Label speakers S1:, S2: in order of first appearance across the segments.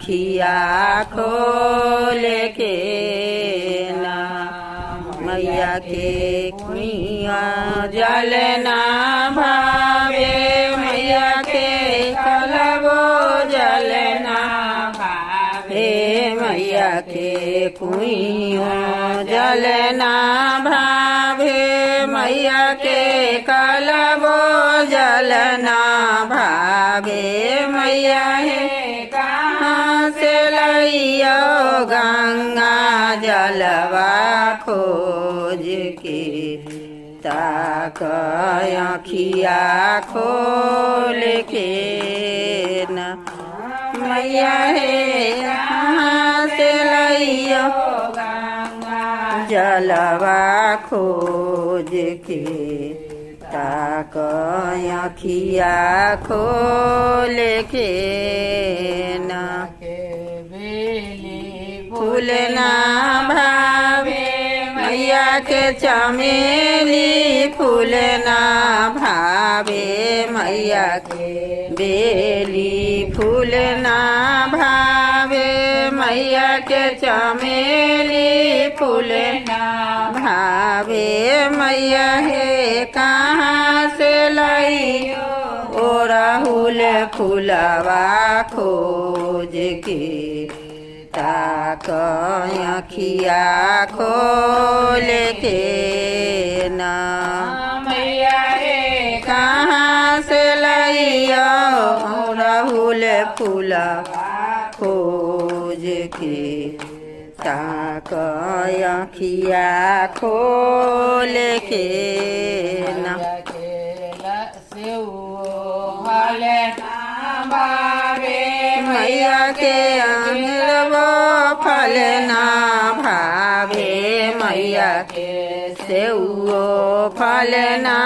S1: अखिया खोल के ना मैया के कुइया जल ना भावे मैया के कलबो जल ना भावे मैया के कुइया जल ना भावे मैया के कलबो जल ना भावे मैया हे कहाँ से लइयो गंगा जलवा खोज के ताक आँखिया खोल के न मैया हे कहाँ से लइयो गंगा जलवा खोज के ताक आँखिया खोल के ना फूल ना भावे मैया के चमेली फूल ना भावे मैया के बेली फूल ना भावे मैया के चमेली फूल ना भावे मैया हे कहाँ से लइयो ओ राहुल फूलवा खोज के ताक आँखिया खोल के ना मैया रे कहाँ से लइयो राहुल फूलवा खोज के ताक आँखिया खोल के ना मैया के अंगरबो फल ना भावे मैया के सेउओ फल ना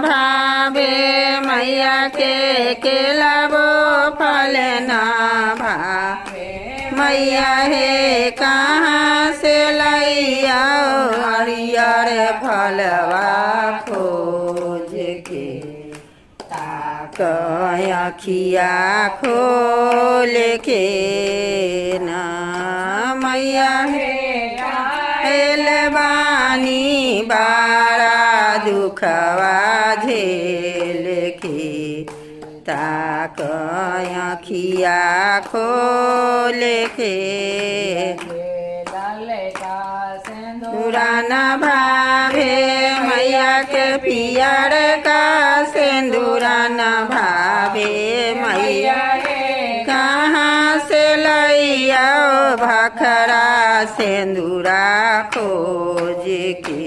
S1: भावे मैया के केलाबो फल ना भावे मैया हे कहाँ से लइया हरियर फलवा खोज के ताक आँखिया खोल के ना मैया हे बानी बारा दुखवा झेल के ताक आँखिया खोल के सिंदूराना भावे मैया के पियर का सिंदूराना भावे मैया कहाँ से लइया भखरा सिंदूरा खोज के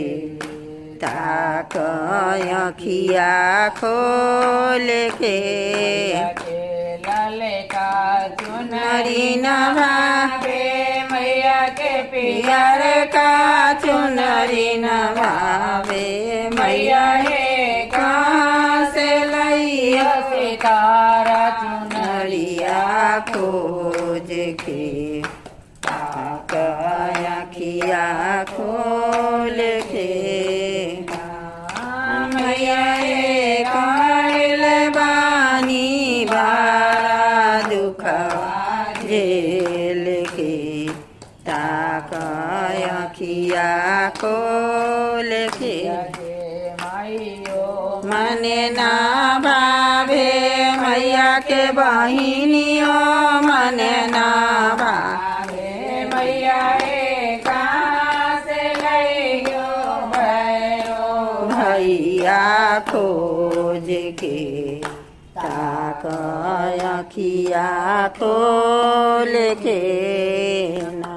S1: ताक आँखिया खोल के चुनरी न भावे मैया के पियर का चुनरी न भावे मैया हे कहाँ से लइया सितारा चुनरिया खोज के ताक आँखिया खोल के मैया हे काल बानी बारा दुखवा झेल के ताक आँखिया खोल के मने ना भावे मैया के बहिनियो मने ना भावे मैया हे कहाँ से लइयो भैया खोज के ताक आँखिया खोल के ना